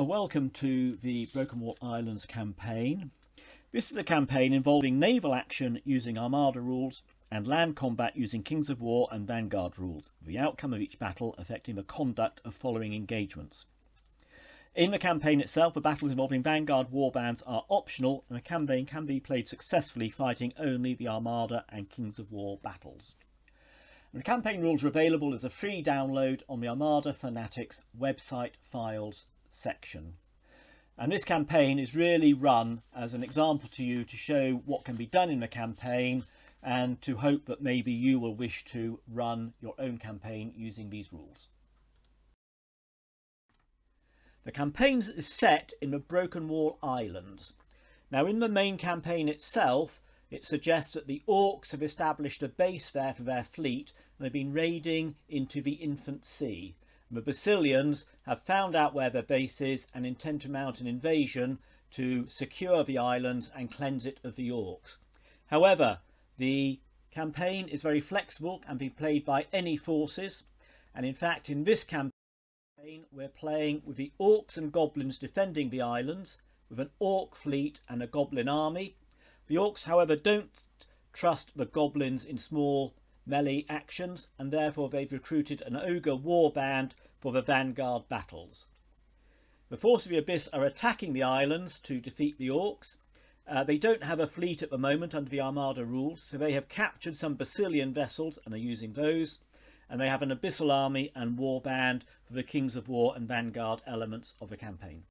Welcome to the Broken Wall Islands campaign. This is a campaign involving naval action using Armada rules and land combat using Kings of War and Vanguard rules, the outcome of each battle affecting the conduct of following engagements. In the campaign itself, the battles involving Vanguard warbands are optional, and the campaign can be played successfully fighting only the Armada and Kings of War battles. The campaign rules are available as a free download on the Armada Fanatics website files section. And this campaign is really run as an example to you to show what can be done in the campaign and to hope that maybe you will wish to run your own campaign using these rules. The campaign is set in the Broken Wall Islands. Now, in the main campaign itself, it suggests that the Orcs have established a base there for their fleet and have been raiding into the Infant Sea. And the Basilians have found out where their base is and intend to mount an invasion to secure the islands and cleanse it of the Orcs. However, the campaign is very flexible and can be played by any forces, and in fact in this campaign we're playing with the Orcs and Goblins defending the islands with an Orc fleet and a Goblin army. The Orcs, however, don't trust the Goblins in small melee actions, and therefore they've recruited an Ogre warband for the Vanguard battles. The Force of the Abyss are attacking the islands to defeat the Orcs. They don't have a fleet at the moment under the Armada rules, so they have captured some Basilian vessels and are using those, and they have an Abyssal army and warband for the Kings of War and Vanguard elements of the campaign.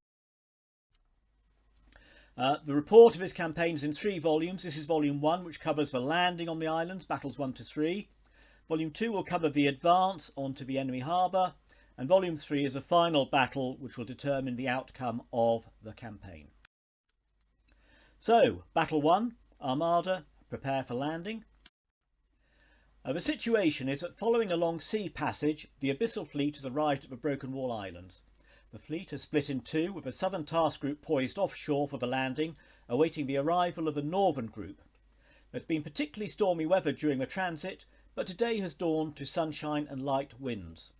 The report of his campaign is in 3 volumes. This is volume 1, which covers the landing on the islands, battles 1 to 3. Volume 2 will cover the advance onto the enemy harbour, and volume 3 is a final battle which will determine the outcome of the campaign. So, battle 1, Armada, prepare for landing. The situation is that following a long sea passage, the Abyssal fleet has arrived at the Broken Wall Islands. The fleet has split in 2, with a southern task group poised offshore for the landing, awaiting the arrival of a northern group. There's been particularly stormy weather during the transit, but today has dawned to sunshine and light winds.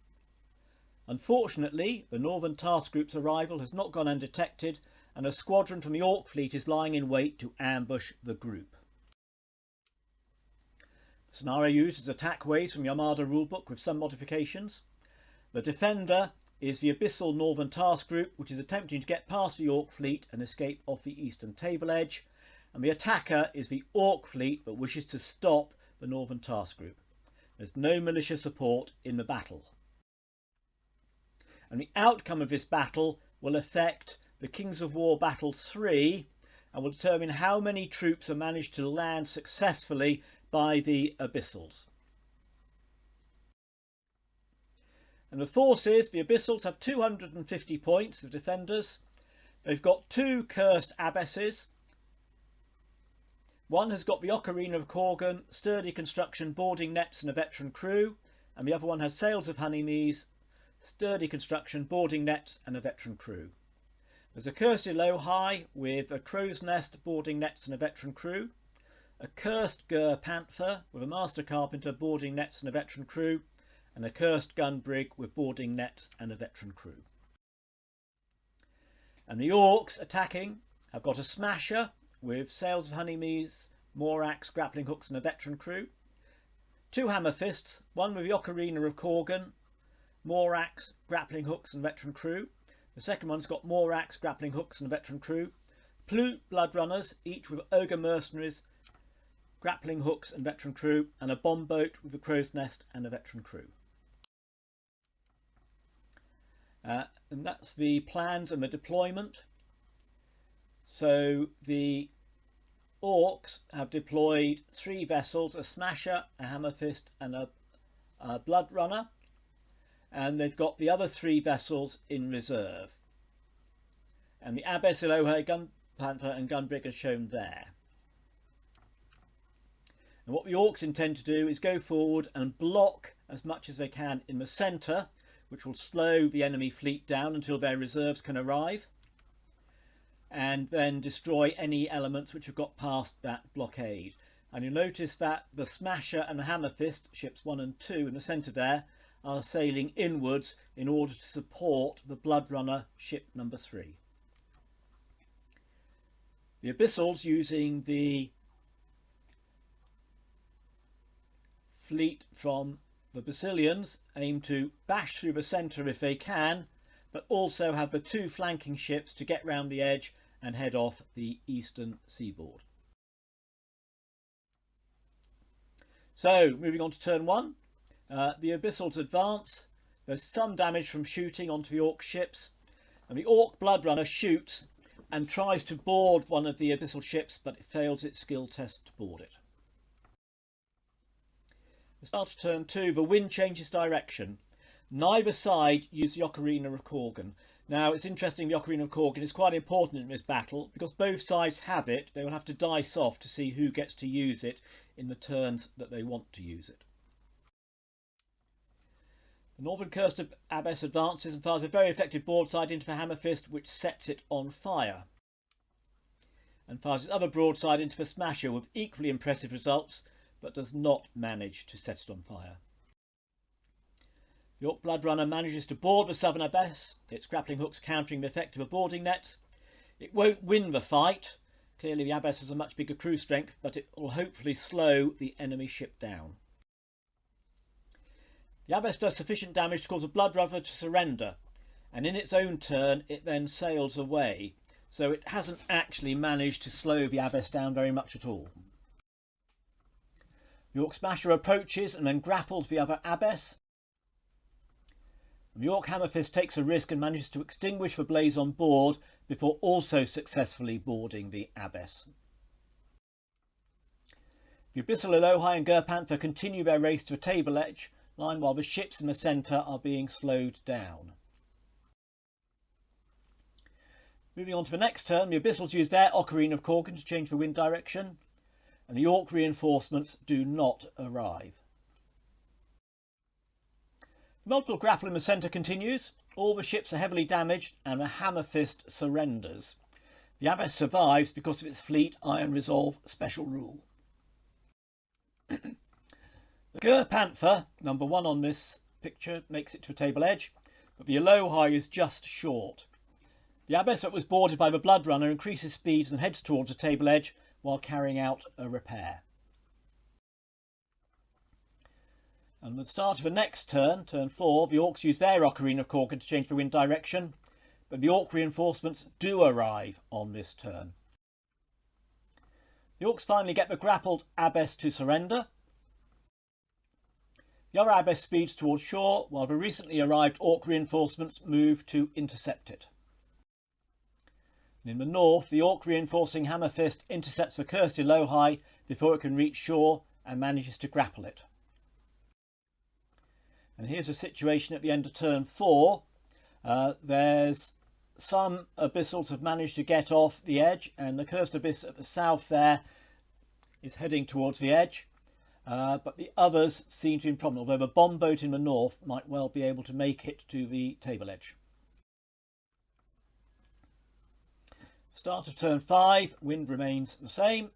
Unfortunately, the northern task group's arrival has not gone undetected, and a squadron from the Orc fleet is lying in wait to ambush the group. The scenario used is attack waves from the Armada rulebook with some modifications. The defender is the Abyssal Northern Task Group, which is attempting to get past the Orc fleet and escape off the eastern table edge, and the attacker is the Orc fleet but wishes to stop the Northern Task Group. There's no militia support in the battle. And the outcome of this battle will affect the Kings of War Battle 3 and will determine how many troops are managed to land successfully by the Abyssals. And the forces, the Abyssals have 250 points, the defenders. They've got 2 cursed abbesses. One has got the Ocarina of Korgan, sturdy construction, boarding nets and a veteran crew. And the other one has sails of honeymees, sturdy construction, boarding nets and a veteran crew. There's a cursed Elohai with a crow's nest, boarding nets and a veteran crew. A cursed Gur Panther with a master carpenter, boarding nets and a veteran crew. And a cursed gun brig with boarding nets and a veteran crew. And the Orcs attacking have got a smasher with sails of honeymees, morax, grappling hooks and a veteran crew. 2 hammer fists, one with the Ocarina of Korgan, morax, grappling hooks and veteran crew. The second one's got morax, grappling hooks and a veteran crew. 2 blood runners, each with ogre mercenaries, grappling hooks and veteran crew, and a bomb boat with a crow's nest and a veteran crew. And that's the plans and the deployment. So the Orcs have deployed 3 vessels, a smasher, a hammer fist and a blood runner, and they've got the other 3 vessels in reserve, and the Abbess, Elohai, Gun Panther and Gun Brig are shown there. And what the Orcs intend to do is go forward and block as much as they can in the centre, which will slow the enemy fleet down until their reserves can arrive, and then destroy any elements which have got past that blockade. And you'll notice that the Smasher and the Hammer Fist, ships 1 and 2 in the centre there, are sailing inwards in order to support the Bloodrunner ship number 3. The Abyssals, using the fleet from the Basilians, aim to bash through the centre if they can, but also have the 2 flanking ships to get round the edge and head off the eastern seaboard. So, moving on to turn 1, the Abyssals advance. There's some damage from shooting onto the Orc ships, and the Orc Bloodrunner shoots and tries to board one of the Abyssal ships, but it fails its skill test to board it. The start of turn 2, the wind changes direction. Neither side use the Ocarina of Korgan. Now, it's interesting, the Ocarina of Korgan is quite important in this battle because both sides have it. They will have to dice off to see who gets to use it in the turns that they want to use it. The Northern Cursed Abbess advances and fires a very effective broadside into the Hammer Fist, which sets it on fire, and fires its other broadside into the Smasher with equally impressive results, but does not manage to set it on fire. The Orc Bloodrunner manages to board the Southern Abbess, its grappling hooks countering the effect of the boarding nets. It won't win the fight. Clearly the Abbess has a much bigger crew strength, but it will hopefully slow the enemy ship down. The Abbess does sufficient damage to cause the Bloodrunner to surrender, and in its own turn it then sails away, so it hasn't actually managed to slow the Abbess down very much at all. The Orc Smasher approaches and then grapples the other Abbess. The Orc Hammer Fist takes a risk and manages to extinguish the blaze on board before also successfully boarding the Abbess. The Abyssal Elohai and Gur-Panther continue their race to a table edge line while the ships in the centre are being slowed down. Moving on to the next turn, the Abyssals use their Ocarina of Korgan to change the wind direction, and the Orc reinforcements do not arrive. The multiple grapple in the centre continues. All the ships are heavily damaged and the Hammer Fist surrenders. The Abbess survives because of its fleet Iron Resolve special rule. The Gur-Panther, number 1 on this picture, makes it to a table edge, but the Elohai is just short. The Abbess that was boarded by the Bloodrunner increases speeds and heads towards a table edge while carrying out a repair. And at the start of the next turn, turn 4, the Orcs use their Ocarina of Korgan to change the wind direction, but the Orc reinforcements do arrive on this turn. The Orcs finally get the grappled Abbess to surrender. The other Abbess speeds towards shore, while the recently arrived Orc reinforcements move to intercept it. And in the north, the Orc reinforcing Hammer Fist intercepts the Cursed Elohai before it can reach shore and manages to grapple it. And here's the situation at the end of turn 4. There's some Abyssals have managed to get off the edge, and the Cursed Abyss at the south there is heading towards the edge. But the others seem to be in problem, although the bomb boat in the north might well be able to make it to the table edge. Start of turn 5, wind remains the same.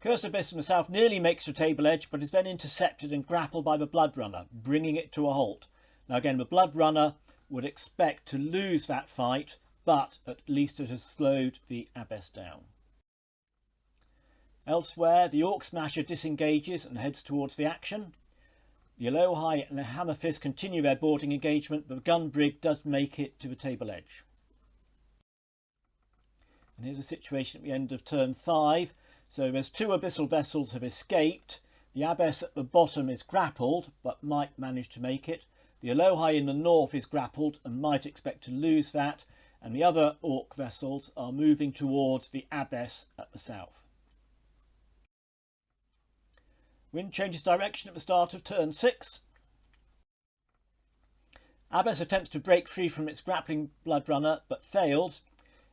Cursed Abyss in the south nearly makes the table edge, but is then intercepted and grappled by the Bloodrunner, bringing it to a halt. Now again, the Bloodrunner would expect to lose that fight, but at least it has slowed the Abbess down. Elsewhere, the Orc Smasher disengages and heads towards the action. The Elohai and the Hammer Fist continue their boarding engagement, but the gun brig does make it to the table edge. And here's a situation at the end of turn 5. So there's 2 Abyssal vessels have escaped. The Abbess at the bottom is grappled, but might manage to make it. The Elohai in the north is grappled and might expect to lose that. And the other Orc vessels are moving towards the Abbess at the south. Wind changes direction at the start of turn 6. Abbess attempts to break free from its grappling Bloodrunner, but fails.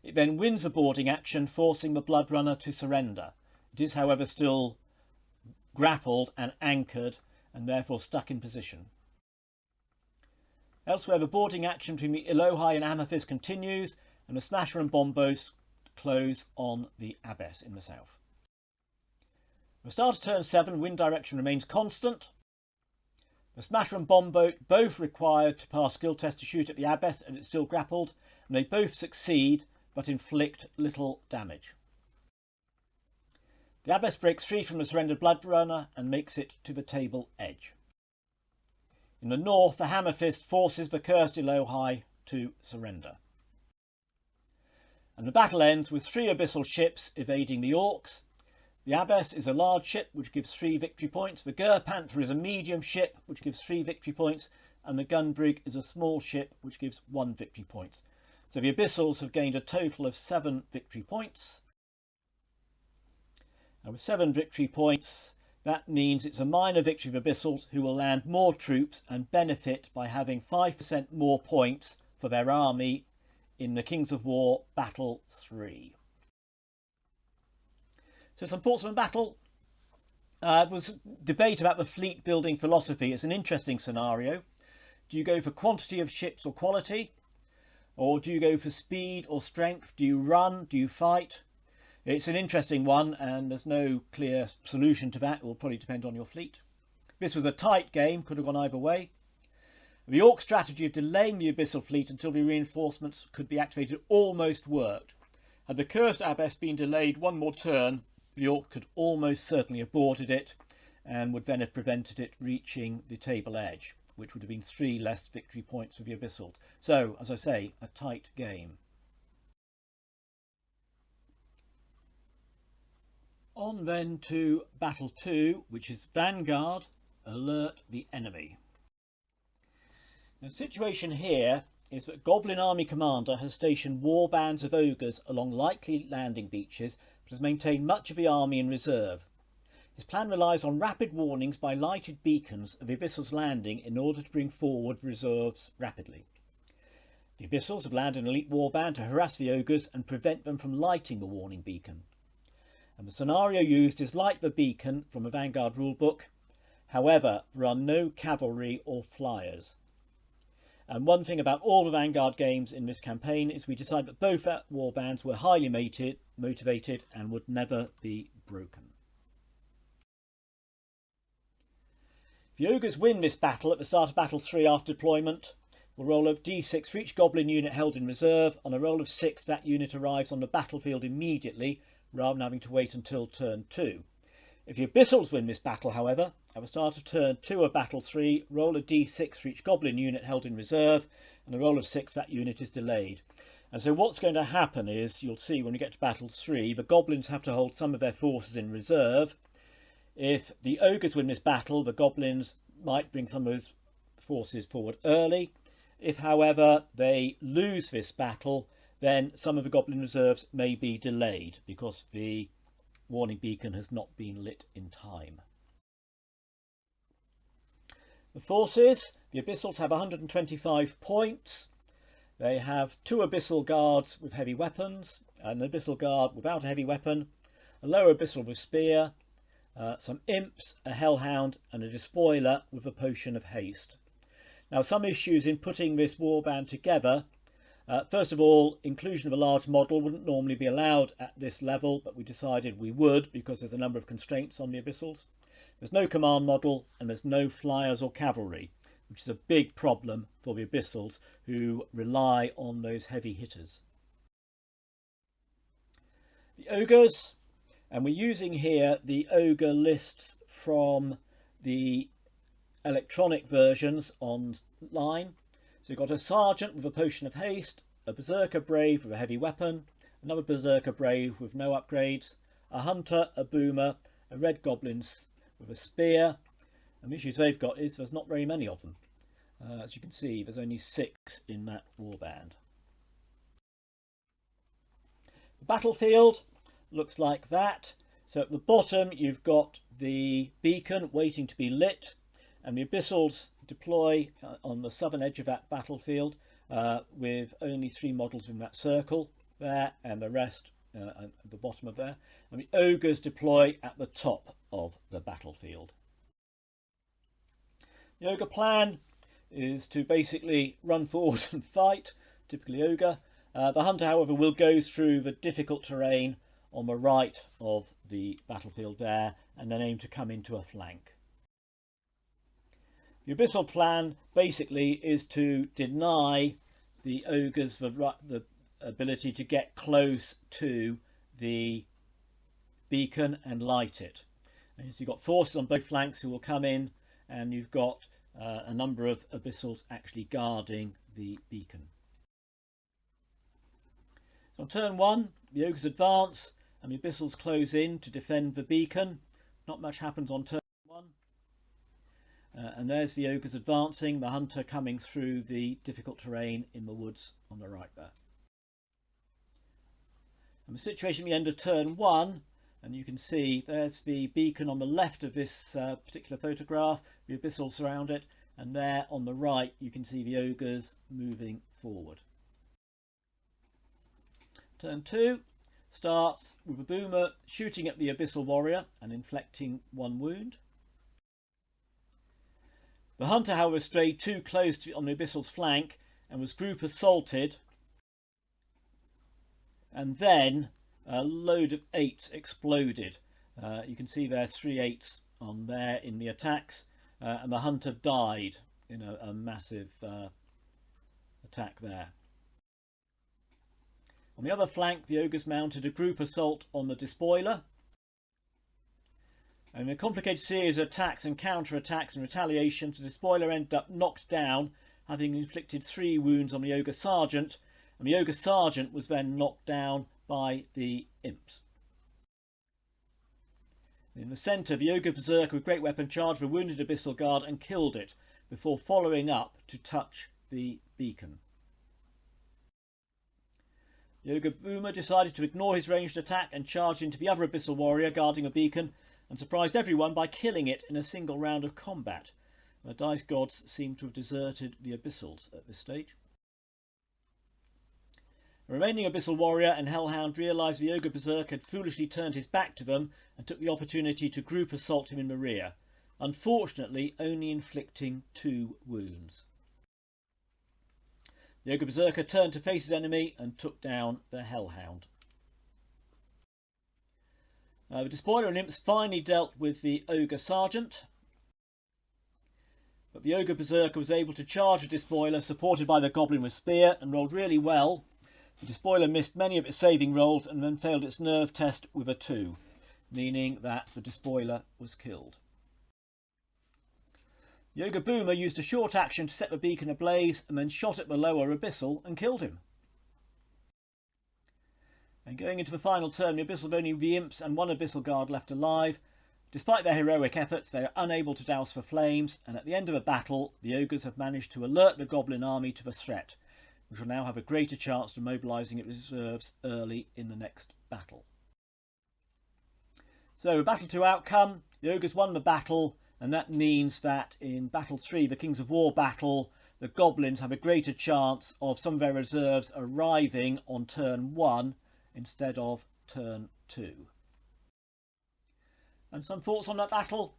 It then wins a boarding action, forcing the Bloodrunner to surrender. It is, however, still grappled and anchored, and therefore stuck in position. Elsewhere, the boarding action between the Elohai and Hammer Fist continues, and the Smasher and Bombos close on the Abbess in the south. At the start of turn 7, wind direction remains constant. The Smasher and Bombboat both required to pass skill test to shoot at the Abbess, and it's still grappled, and they both succeed but inflict little damage. The Abbess breaks free from the surrendered Blood Runner and makes it to the table edge. In the north, the Hammer Fist forces the Cursed Elohai to surrender. And the battle ends with 3 abyssal ships evading the Orcs. The Abbess is a large ship which gives 3 victory points. The Gur Panther is a medium ship which gives 3 victory points. And the Gunbrig is a small ship which gives 1 victory point. So the Abyssals have gained a total of 7 victory points. And with 7 victory points, that means it's a minor victory of Abyssals, who will land more troops and benefit by having 5% more points for their army in the Kings of War Battle 3. So some thoughts on the battle. There was debate about the fleet building philosophy. It's an interesting scenario. Do you go for quantity of ships or quality? Or do you go for speed or strength? Do you run? Do you fight? It's an interesting one, and there's no clear solution to that. It will probably depend on your fleet. This was a tight game, could have gone either way. The Orc strategy of delaying the Abyssal fleet until the reinforcements could be activated almost worked. Had the Cursed Abbess been delayed one more turn, the Orc could almost certainly have boarded it and would then have prevented it reaching the table edge, which would have been 3 less victory points for the Abyssals. So, as I say, a tight game. On then to Battle 2, which is Vanguard, Alert the Enemy. The situation here is that Goblin Army Commander has stationed war bands of ogres along likely landing beaches, but has maintained much of the army in reserve. His plan relies on rapid warnings by lighted beacons of the Abyssal's landing in order to bring forward reserves rapidly. The Abyssals have landed an elite warband to harass the ogres and prevent them from lighting the warning beacon. And the scenario used is light the beacon from a Vanguard rulebook. However, there are no cavalry or flyers. And one thing about all the Vanguard games in this campaign is we decided that both warbands were highly motivated and would never be broken. The ogres win this battle at the start of Battle 3 after deployment. We'll roll a d6 for each goblin unit held in reserve. On a roll of 6, that unit arrives on the battlefield immediately, rather than having to wait until turn 2. If the Abyssals win this battle, however, at the start of turn 2 of Battle 3, roll a d6 for each goblin unit held in reserve, and a roll of 6, that unit is delayed. And so what's going to happen is, you'll see when we get to Battle 3, the goblins have to hold some of their forces in reserve. If the ogres win this battle, the goblins might bring some of those forces forward early. If, however, they lose this battle, then some of the goblin reserves may be delayed because the warning beacon has not been lit in time. The forces, the Abyssals have 125 points. They have 2 Abyssal Guards with heavy weapons, an Abyssal Guard without a heavy weapon, a lower Abyssal with spear, some Imps, a Hellhound and a Despoiler with a Potion of Haste. Now, some issues in putting this warband together. First of all, inclusion of a large model wouldn't normally be allowed at this level, but we decided we would because there's a number of constraints on the Abyssals. There's no command model and there's no flyers or cavalry, which is a big problem for the Abyssals, who rely on those heavy hitters. The ogres, and we're using here the ogre lists from the electronic versions online. So you've got a sergeant with a potion of haste, a berserker brave with a heavy weapon, another berserker brave with no upgrades, a hunter, a boomer, a red goblin with a spear. And the issues they've got is there's not very many of them. As you can see, there's only 6 in that warband. The battlefield looks like that. So at the bottom you've got the beacon waiting to be lit, and the Abyssals deploy on the southern edge of that battlefield with only 3 models in that circle there, and the rest at the bottom of there. And the ogres deploy at the top of the battlefield. The ogre plan is to basically run forward and fight, typically ogre. The hunter, however, will go through the difficult terrain on the right of the battlefield there, and then aim to come into a flank. The Abyssal plan basically is to deny the ogres the ability to get close to the beacon and light it. And so you've got forces on both flanks who will come in, and you've got a number of Abyssals actually guarding the beacon. So on turn 1, the ogres advance and the Abyssals close in to defend the beacon. Not much happens on turn 1. And there's the ogres advancing, the hunter coming through the difficult terrain in the woods on the right there. And the situation at the end of turn 1, and you can see there's the beacon on the left of this particular photograph, the Abyssals surround it, and there on the right you can see the ogres moving forward. Turn 2 starts with a boomer shooting at the Abyssal warrior and inflicting 1 wound. The hunter, however, strayed too close on the Abyssal's flank and was group assaulted, and then a load of 8s exploded. You can see there 3 8s on there in the attacks, and the hunter died in a massive attack there. On the other flank, the ogres mounted a group assault on the despoiler. And in a complicated series of attacks and counter-attacks and retaliations, the despoiler ended up knocked down, having inflicted 3 wounds on the ogre sergeant, and the ogre sergeant was then knocked down by the imps. In the centre, the ogre berserker with great weapon charged the wounded abyssal guard and killed it, before following up to touch the beacon. The ogre boomer decided to ignore his ranged attack and charged into the other abyssal warrior guarding a beacon, and surprised everyone by killing it in a single round of combat. The dice gods seem to have deserted the abyssals at this stage. The remaining abyssal warrior and hellhound realised the ogre berserker had foolishly turned his back to them and took the opportunity to group assault him in the rear, unfortunately only inflicting 2 wounds. The ogre berserker turned to face his enemy and took down the hellhound. The despoiler and imps finally dealt with the ogre sergeant, but the ogre berserker was able to charge the despoiler, supported by the goblin with spear, and rolled really well. The despoiler missed many of its saving rolls and then failed its nerve test with a 2, meaning that the despoiler was killed. The ogre boomer used a short action to set the beacon ablaze and then shot at the lower abyssal and killed him. And going into the final turn, the abyssal have only the imps and 1 abyssal guard left alive. Despite their heroic efforts, they are unable to douse the flames, and at the end of the battle, the ogres have managed to alert the goblin army to the threat, which will now have a greater chance of mobilising its reserves early in the next battle. So, battle 2 outcome, the ogres won the battle, and that means that in battle 3, the Kings of War battle, the goblins have a greater chance of some of their reserves arriving on turn 1 instead of turn 2. And some thoughts on that battle?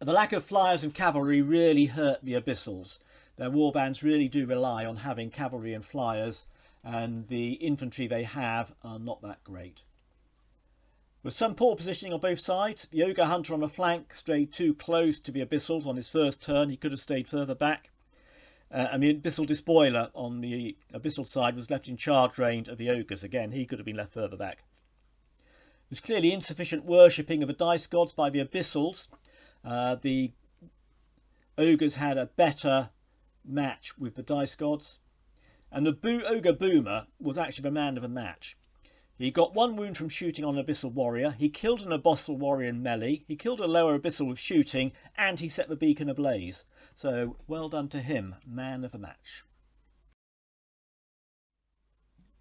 The lack of flyers and cavalry really hurt the abyssals. Their warbands really do rely on having cavalry and flyers, and the infantry they have are not that great. With some poor positioning on both sides, the ogre hunter on the flank strayed too close to the abyssals on his first turn. He could have stayed further back. And the abyssal despoiler on the abyssal side was left in charge range of the ogres. Again, he could have been left further back. There was clearly insufficient worshipping of the dice gods by the abyssals. The ogres had a better match with the dice gods. And the ogre boomer was actually the man of the match. He got 1 wound from shooting on an abyssal warrior. He killed an abyssal warrior in melee. He killed a lower abyssal with shooting, and he set the beacon ablaze. So well done to him, man of the match.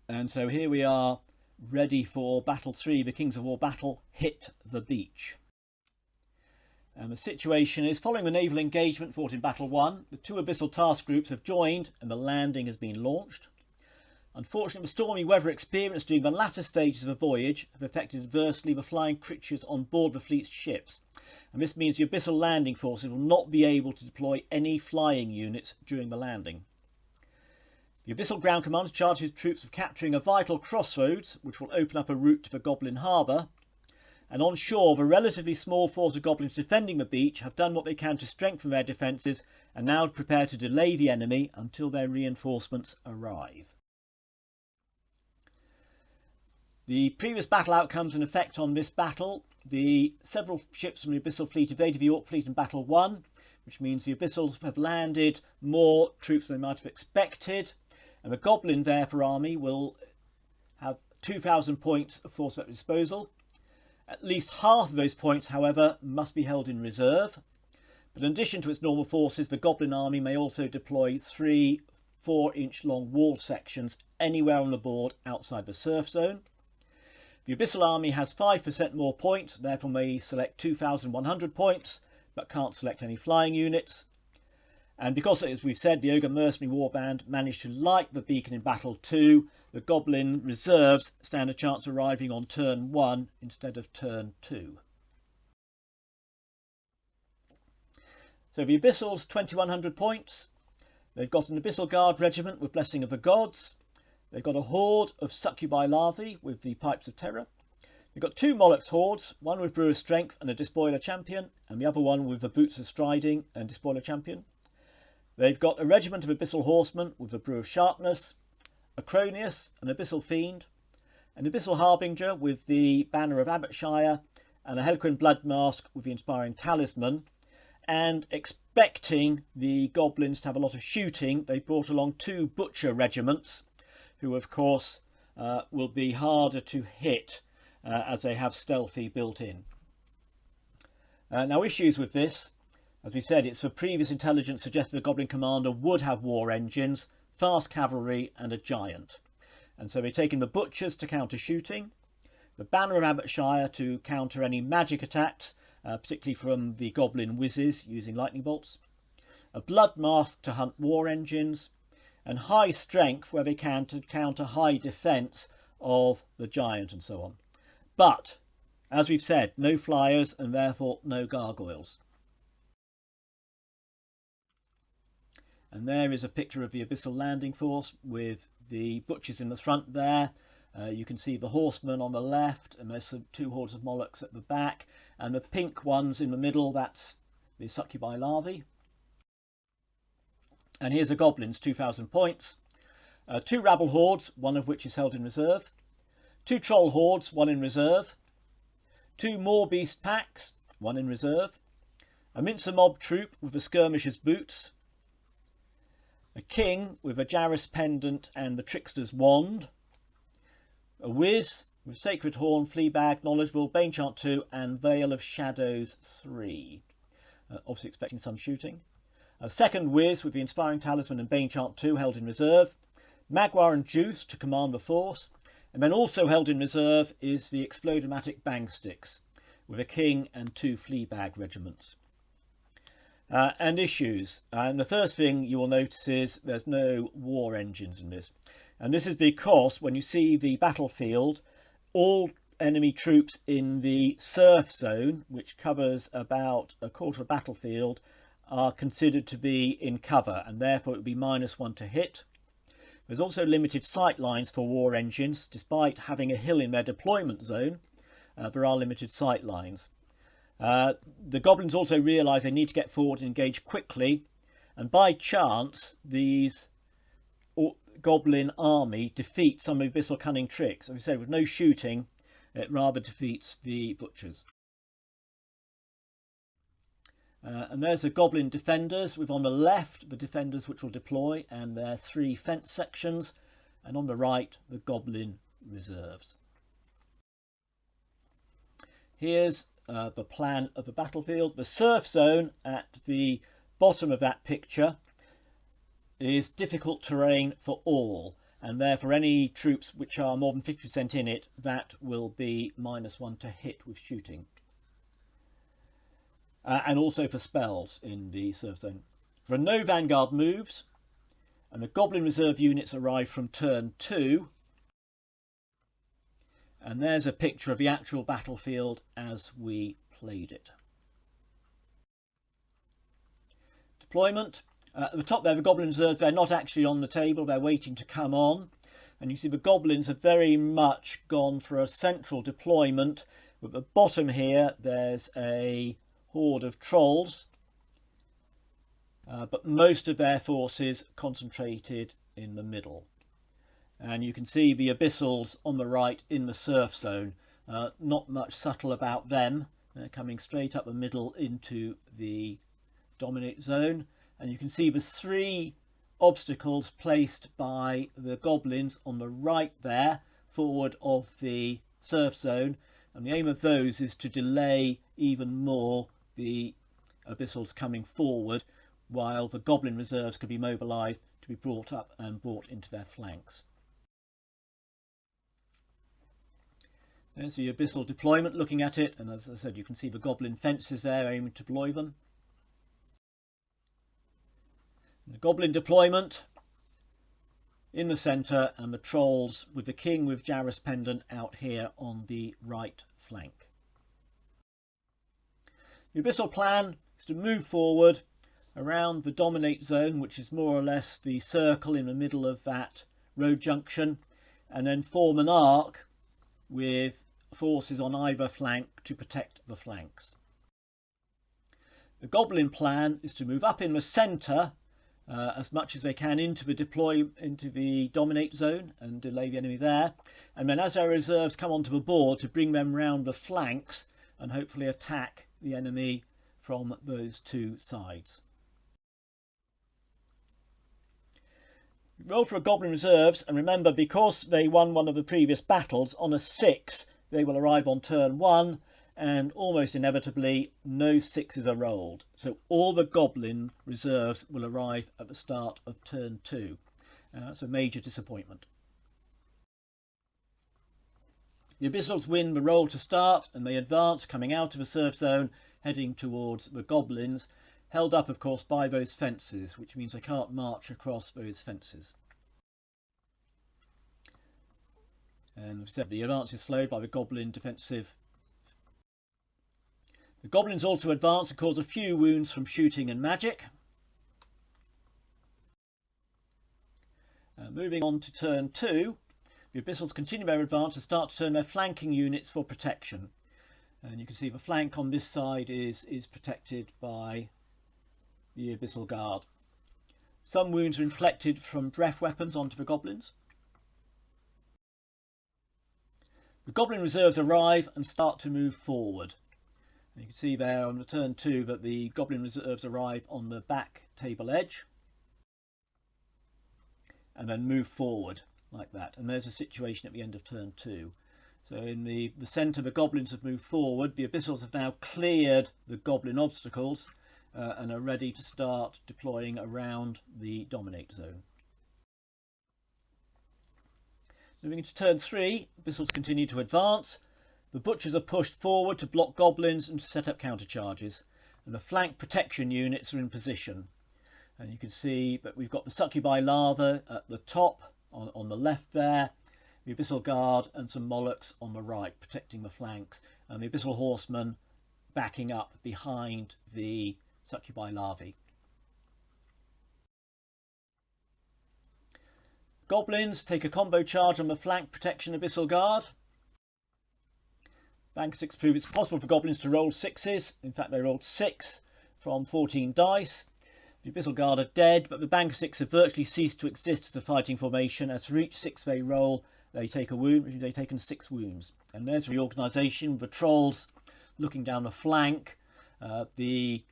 And so here we are, ready for battle 3, the Kings of War battle, Hit the Beach. And the situation is, following the naval engagement fought in battle 1, the 2 abyssal task groups have joined and the landing has been launched. Unfortunately, the stormy weather experienced during the latter stages of the voyage have affected adversely the flying creatures on board the fleet's ships, and this means the abyssal landing forces will not be able to deploy any flying units during the landing. The abyssal ground commander charged his troops with capturing a vital crossroads, which will open up a route to the Goblin Harbour, and on shore the relatively small force of goblins defending the beach have done what they can to strengthen their defences and now prepare to delay the enemy until their reinforcements arrive. The previous battle outcomes and effect on this battle. The several ships from the Abyssal Fleet evaded the Orc Fleet in Battle 1, which means the Abyssals have landed more troops than they might have expected, and the Goblin therefore army will have 2,000 points of force at disposal. At least half of those points, however, must be held in reserve. But in addition to its normal forces, the Goblin army may also deploy 3 4-inch long wall sections anywhere on the board outside the surf zone. The Abyssal army has 5% more points, therefore may select 2,100 points, but can't select any flying units. And because, as we've said, the Ogre Mercenary Warband managed to light the beacon in Battle 2, the Goblin reserves stand a chance of arriving on turn 1 instead of turn 2. So the Abyssals, 2,100 points. They've got an Abyssal Guard regiment with Blessing of the Gods. They've got a horde of Succubi larvae with the Pipes of Terror. They've got 2 Mollux hordes, one with Brew of Strength and a Despoiler Champion, and the other one with the Boots of Striding and Despoiler Champion. They've got a regiment of Abyssal Horsemen with the Brew of Sharpness, a Cronius, an Abyssal Fiend, an Abyssal Harbinger with the Banner of Abbotshire, and a Helquin Blood Mask with the Inspiring Talisman. And expecting the Goblins to have a lot of shooting, they brought along 2 Butcher regiments, who of course will be harder to hit as they have stealthy built in. Now, issues with this, as we said, it's for previous intelligence suggested the Goblin commander would have war engines, fast cavalry and a giant. And so they've taken the Butchers to counter shooting, the Banner of Abbotshire to counter any magic attacks, particularly from the Goblin whizzes using lightning bolts, a Blood Mask to hunt war engines, and high strength where they can to counter high defence of the giant and so on. But, as we've said, no flyers and therefore no gargoyles. And there is a picture of the Abyssal landing force with the Butchers in the front there. You can see the horsemen on the left, and there's some 2 hordes of Mollux at the back, and the pink ones in the middle, that's the Succubi larvae. And here's the Goblins, 2,000 points. 2 Rabble hordes, one of which is held in reserve. 2 Troll hordes, 1 in reserve. 2 Moor Beast packs, 1 in reserve. A Mincer Mob troop with the Skirmisher's boots. A King with a Jarris pendant and the Trickster's wand. A Wiz with Sacred Horn, Fleabag, Knowledgeable, Banechant 2 and Veil of Shadows 3. Obviously expecting some shooting. A second Wiz with the Inspiring Talisman and Banechant 2 held in reserve. Magwar and Juice to command the force. And then also held in reserve is the Explodomatic Bangsticks with a King and 2 Fleabag regiments. And issues. And the first thing you will notice is there's no war engines in this. And this is because when you see the battlefield, all enemy troops in the surf zone, which covers about a quarter of the battlefield, are considered to be in cover, and therefore it would be -1 to hit. There's also limited sight lines for war engines. Despite having a hill in their deployment zone, there are limited sight lines. The Goblins also realise they need to get forward and engage quickly, and by chance these Goblin army defeat some of the Abyssal Cunning tricks. As we said, with no shooting, it rather defeats the Butchers. And there's the Goblin defenders, with on the left the defenders which will deploy and their 3 fence sections, and on the right the Goblin reserves. Here's the plan of the battlefield. The surf zone at the bottom of that picture is difficult terrain for all, and therefore any troops which are more than 50% in it, that will be -1 to hit with shooting. And also for spells in the surf zone. There are no Vanguard moves, and the Goblin reserve units arrive from turn 2. And there's a picture of the actual battlefield as we played it. Deployment. At the top there, the Goblin reserves, they're not actually on the table, they're waiting to come on. And you see the Goblins have very much gone for a central deployment At the bottom here there's a horde of trolls, but most of their forces concentrated in the middle. And you can see the abyssals on the right in the surf zone. Not much subtle about them. They're coming straight up the middle into the dominate zone. And you can see the 3 obstacles placed by the goblins on the right there, forward of the surf zone. And the aim of those is to delay even more the abyssals coming forward, while the goblin reserves can be mobilised to be brought up and brought into their flanks. There's the abyssal deployment looking at it, and as I said, you can see the goblin fences there aiming to deploy them. And the goblin deployment in the centre, and the trolls with the king with Jarus pendant out here on the right flank. The abyssal plan is to move forward around the dominate zone, which is more or less the circle in the middle of that road junction, and then form an arc with forces on either flank to protect the flanks. The goblin plan is to move up in the centre as much as they can into the dominate zone and delay the enemy there, and then as their reserves come onto the board, to bring them round the flanks and hopefully attack the enemy from those 2 sides. Roll for a goblin reserves, and remember, because they won one of the previous battles, on a 6 they will arrive on turn 1, and almost inevitably no 6s are rolled, so all the goblin reserves will arrive at the start of turn 2. That's a major disappointment. The abyssals win the roll to start, and they advance, coming out of the surf zone, heading towards the goblins, held up of course by those fences, which means they can't march across those fences. And as I said, the advance is slowed by the goblin defensive. The goblins also advance and cause a few wounds from shooting and magic. Moving on to turn 2, the abyssals continue their advance and start to turn their flanking units for protection. And you can see the flank on this side is protected by the abyssal guard. Some wounds are inflicted from breath weapons onto the goblins. The goblin reserves arrive and start to move forward. And you can see there on the turn 2 that the goblin reserves arrive on the back table edge and then move forward like that. And there's a situation at the end of turn 2. So in the centre, the goblins have moved forward. The abyssals have now cleared the goblin obstacles and are ready to start deploying around the dominate zone. Moving into turn 3, abyssals continue to advance. The butchers are pushed forward to block goblins and to set up countercharges, and the flank protection units are in position. And you can see that we've got the succubi larvae at the top on the left there, the abyssal guard and some molochs on the right protecting the flanks, and the abyssal horsemen backing up behind the succubi larvae. Goblins take a combo charge on the flank protection abyssal guard. Bank 6 prove it's possible for goblins to roll 6s. In fact, they rolled 6 from 14 dice. The abyssal guard are dead, but the bank 6 have virtually ceased to exist as a fighting formation, as for each 6 they roll, they take a wound, which means they've taken 6 wounds. And there's reorganisation with the trolls looking down the flank. The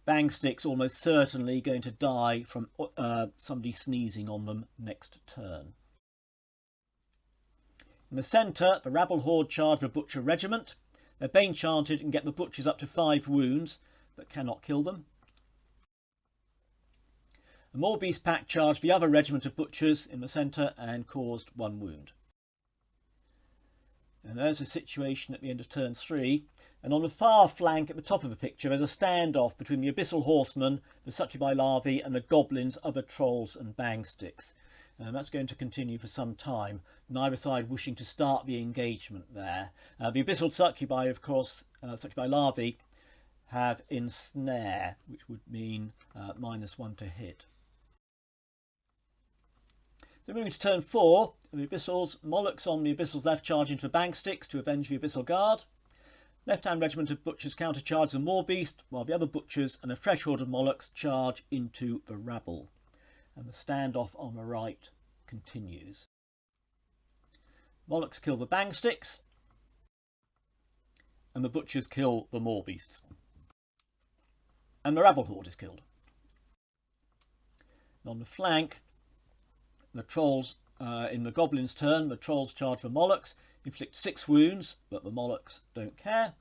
bang sticks almost certainly going to die from somebody sneezing on them next turn. In the centre, the rabble horde charge the butcher regiment. They're bane chanted and get the butchers up to 5 wounds, but cannot kill them. A more beast pack charged the other regiment of butchers in the centre and caused 1 wound. And there's the situation at the end of turn 3. And on the far flank at the top of the picture, there's a standoff between the abyssal horsemen, the succubi larvae, and the goblins, other trolls and bang sticks. And that's going to continue for some time, neither side wishing to start the engagement there. The abyssal succubi, of course, succubi larvae, have ensnare, which would mean -1 to hit. So moving to turn 4, the abyssals, molochs on the abyssals left charge into the bang sticks to avenge the abyssal guard. Left-hand regiment of butchers countercharge the Moorbeast, while the other butchers and a fresh horde of Molochs charge into the rabble. And the standoff on the right continues. Molochs kill the bangsticks, and the butchers kill the Moorbeasts. And the rabble horde is killed. And on the flank, the trolls, in the goblins' turn, the trolls charge the Molochs, inflict 6 wounds, but the Molochs don't care.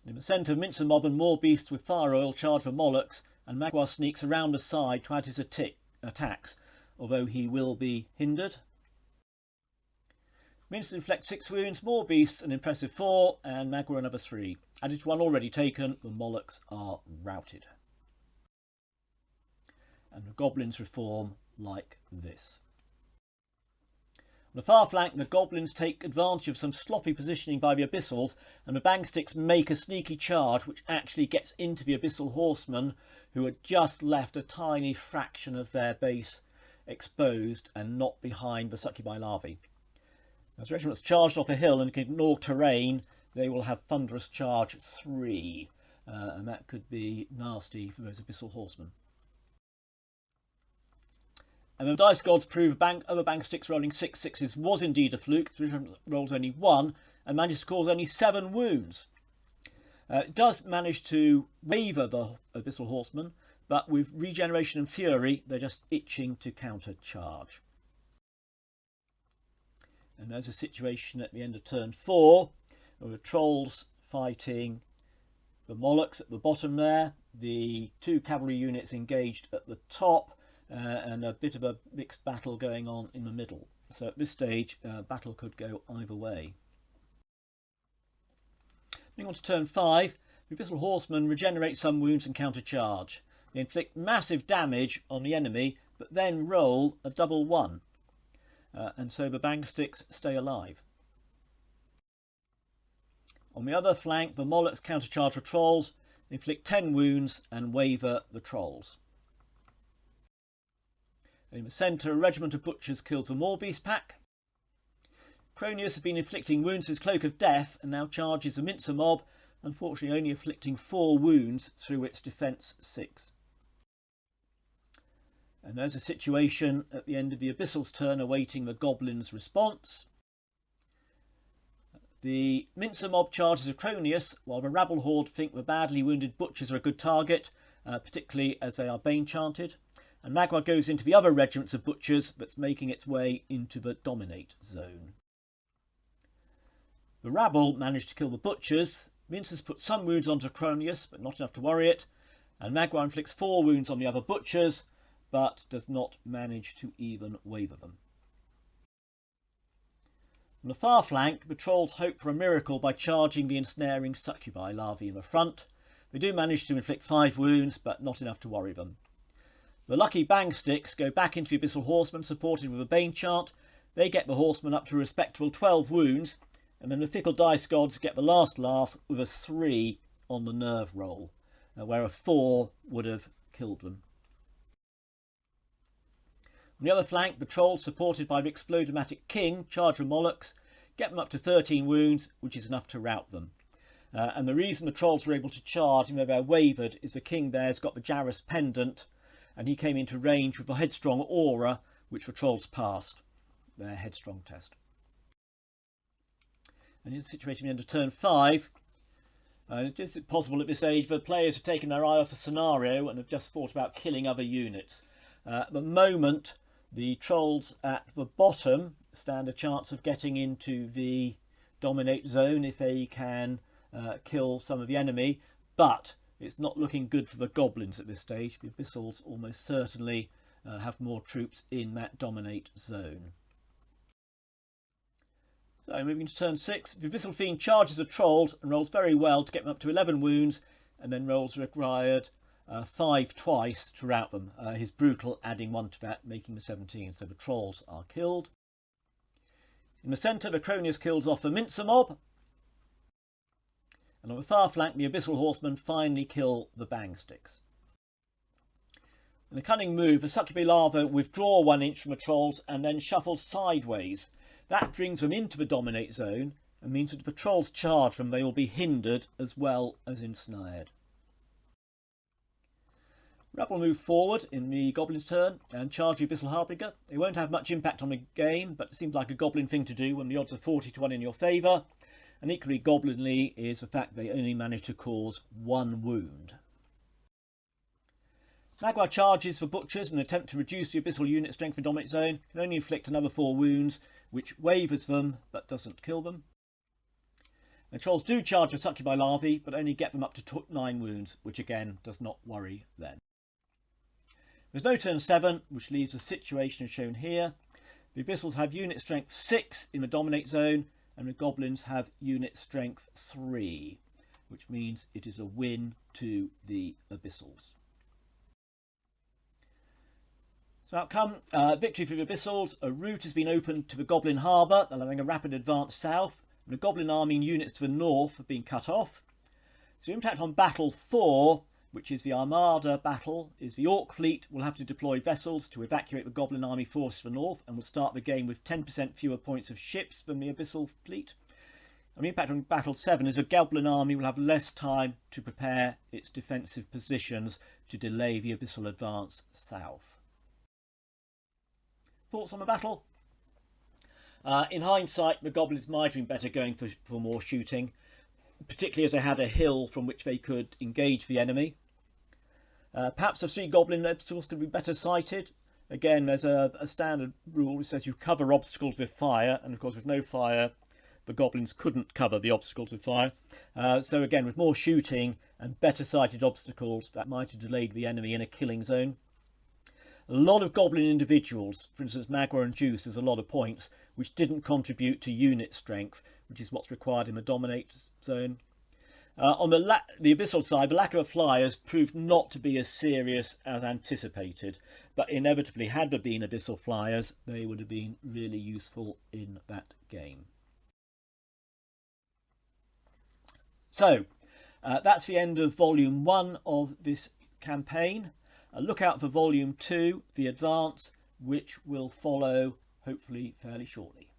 And in the centre, Mincer Mob and Moorbeasts with fire oil charge the Molochs, and Magua sneaks around the side to add his attacks, although he will be hindered. Mincer inflicts 6 wounds, Moorbeasts an impressive 4, and Magua another 3. Added to one already taken, the Molochs are routed. And the goblins reform like this. On the far flank, the goblins take advantage of some sloppy positioning by the Abyssals, and the bangsticks make a sneaky charge which actually gets into the Abyssal horsemen, who had just left a tiny fraction of their base exposed and not behind the succubi larvae. As the regiment's charged off a hill and can ignore terrain, they will have Thunderous Charge 3, and that could be nasty for those Abyssal horsemen. And the dice gods prove other bangsticks rolling 6 6s was indeed a fluke. The regiment rolls only 1 and manages to cause only 7 wounds. It does manage to waver the Abyssal horsemen, but with regeneration and fury, they're just itching to counter-charge. And there's a situation at the end of turn 4, where the trolls fighting the Molochs at the bottom there, the 2 cavalry units engaged at the top, and a bit of a mixed battle going on in the middle. So at this stage, battle could go either way. Moving on to turn 5, the Abyssal Horsemen regenerate some wounds and counter-charge. They inflict massive damage on the enemy, but then roll a double 1. And so the bangsticks stay alive. On the other flank, the Molochs countercharge the trolls, inflict 10 wounds and waver the trolls. In the centre, a regiment of butchers kills the Moorbeast pack. Cronius has been inflicting wounds with his Cloak of Death and now charges the Mincer Mob, unfortunately only inflicting 4 wounds through its defence 6. And there's a situation at the end of the Abyssal's turn awaiting the Goblins' response. The Mincer Mob charges Acronius, while the Rabble Horde think the badly wounded butchers are a good target, particularly as they are Bane chanted. And Magua goes into the other regiments of butchers that's making its way into the Dominate zone. The rabble managed to kill the butchers. Mincer's put some wounds onto Acronius, but not enough to worry it. And Magua inflicts 4 wounds on the other butchers, but does not manage to even waver them. On the far flank, the trolls hope for a miracle by charging the ensnaring succubi larvae in the front. They do manage to inflict 5 wounds, but not enough to worry them. The lucky bangsticks go back into the Abyssal Horsemen, supported with a Bane chant. They get the horsemen up to a respectable 12 wounds, and then the fickle dice gods get the last laugh with a 3 on the nerve roll, where a 4 would have killed them. On the other flank, the trolls, supported by the Explodomatic King, charge the Molochs, get them up to 13 wounds, which is enough to rout them. And the reason the trolls were able to charge, even though they're wavered, is the King there's got the Jarus pendant, and he came into range with the Headstrong Aura, which the trolls passed their Headstrong test. And here's the situation at the end of turn 5. Is it possible at this stage the players have taken their eye off the scenario and have just thought about killing other units? At the moment, the trolls at the bottom stand a chance of getting into the Dominate zone if they can kill some of the enemy, but it's not looking good for the goblins at this stage. The Abyssals almost certainly have more troops in that Dominate zone. So moving to turn 6, the Abyssal Fiend charges the trolls and rolls very well to get them up to 11 wounds, and then rolls required 5 twice to rout them. His brutal adding 1 to that, making the 17. So the trolls are killed. In the centre, the Acronius kills off the Mincer Mob. And on the far flank, the Abyssal Horsemen finally kill the bangsticks. In a cunning move, the succubi larvae withdraw 1 inch from the trolls and then shuffle sideways. That brings them into the Dominate zone, and means that if patrols charge them, they will be hindered as well as ensnared. Rebel will move forward in the Goblin's turn and charge the Abyssal Harbinger. It won't have much impact on the game, but it seems like a Goblin thing to do when the odds are 40 to 1 in your favour. And equally Goblinly is the fact they only manage to cause 1 wound. Vanguard charges for Butchers in an attempt to reduce the Abyssal unit strength in Dominate Zone. Can only inflict another 4 wounds, which wavers them but doesn't kill them. And Trolls do charge for Succubi Larvae, but only get them up to 9 wounds, which again does not worry them. There's no turn 7, which leaves the situation as shown here. The Abyssals have unit strength 6 in the Dominate Zone, and the Goblins have unit strength 3, which means it is a win to the Abyssals. So outcome, victory for the Abyssals. A route has been opened to the Goblin Harbour, allowing a rapid advance south. And the Goblin army and units to the north have been cut off. So impact on Battle 4, which is the Armada battle, is the Orc fleet will have to deploy vessels to evacuate the Goblin army force to the north, and will start the game with 10% fewer points of ships than the Abyssal fleet. And the impact on Battle 7 is the Goblin army will have less time to prepare its defensive positions to delay the Abyssal advance south. Thoughts on the battle? In hindsight, the Goblins might have been better going for more shooting, particularly as they had a hill from which they could engage the enemy. Perhaps the 3 Goblin obstacles could be better sighted. Again, there's a standard rule that says you cover obstacles with fire, and of course with no fire the Goblins couldn't cover the obstacles with fire. So again, with more shooting and better sighted obstacles, that might have delayed the enemy in a killing zone. A lot of Goblin individuals, for instance Magua and Juice, there's a lot of points, which didn't contribute to unit strength, which is what's required in the Dominate Zone. On the Abyssal side, the lack of flyers proved not to be as serious as anticipated, but inevitably, had there been Abyssal flyers, they would have been really useful in that game. So, that's the end of Volume 1 of this campaign. Look out for Volume 2, The Advance, which will follow hopefully fairly shortly.